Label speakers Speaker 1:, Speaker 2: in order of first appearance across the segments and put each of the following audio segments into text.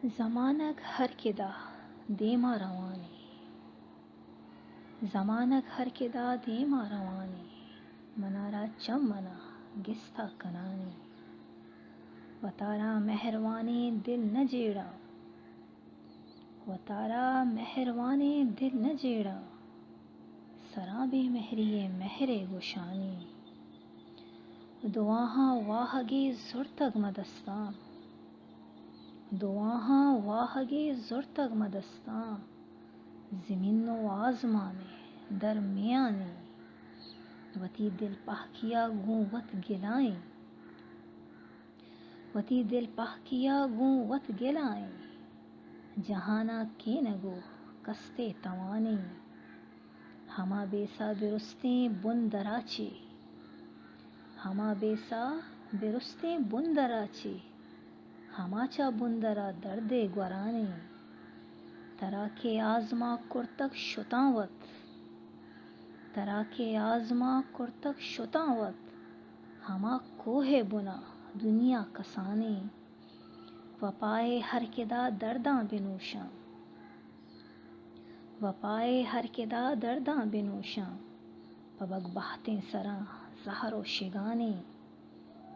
Speaker 1: زمانک ہر کدا دیما روانی زمانک ہر کدا دیما روانی منارا چم منا گستا کنانی وتارا مہروانی دل نہ جیڑا وتارا مہروانی دل نہ جیڑا سراں بے مہری مہر گوشانی دعاہاں واہگی زرتگ مدستاں دعاہاں واہگی زرتگ مدستاں زمین و آسمانے درمیانی وتی دل پہ کیا گوں وت گلائیں وتی دل پہ کیا گوں وت گلائیں جہانا کے نگو کستے توانی ہما بیسا برستیں بن دراچے ہما بیسا برستیں بن دراچے ہما چا بندرا درد گورانے ترا کے آزما کرتگ شتاں وت ترا کے آزما کرتگ شتاں وت ہما کوہ بنا دنیا کسانے وپائے ہر کدا درداں بنوشاں وپائے ہر کدا درداں بنوشاں پبک بہتیں سراں زہر و شگانے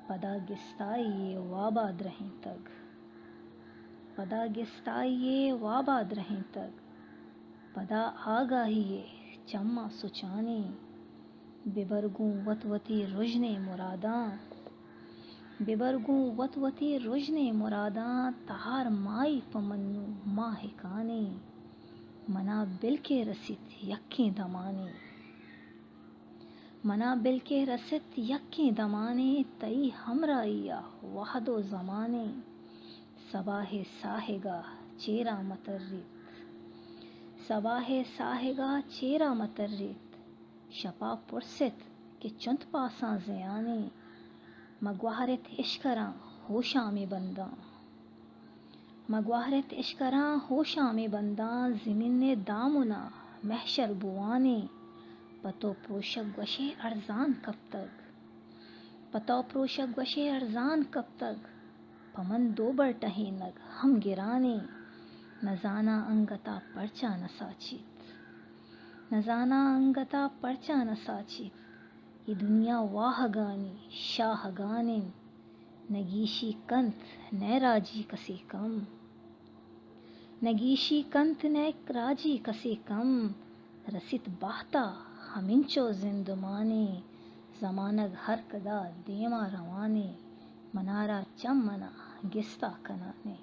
Speaker 1: پدا گستائی واباد رہیں تگ پدا گستائی واباد رہیں تگ پدا آگاہی چما سچانے ببرگوں وت وتی رجنے مراداں ببرگوں وت وتی رجنے مراداں تہار مائی پمنو ماہکانے منا بل کے رسیت یکیں دمانے منا بل کے رسیت یکیں دمانے تئی ہمراہیا وحد و زمانے صباح ساہگا چیرا متریت صباح ساہگا چیرا متریت شپا پرست کہ چنت پاساں زیانے مگوہرت عشقراں ہوشاں میں بنداں مگوہرت عشقراں ہوشاں میں بنداں زمین دامنا محشر بوانے پتو پروشک گوشے ارزان کب تک پتو پروشک گوشے ارزان کب تک پمن دو برٹہیں نگ ہم گرانے نزانا انگتا پرچا نہ ساچیت نزانا انگتا پرچا نہ ساچیت یہ دنیا واہگانی شاہگانن نگیشی کنت نئے راجی کسے کم نگیشی کنت نئے راجی کسے کم رسیت باہتا ہمنچو زندمانے زمانگ ہر کدا دیما روانے منارا چم منا گستا کنانے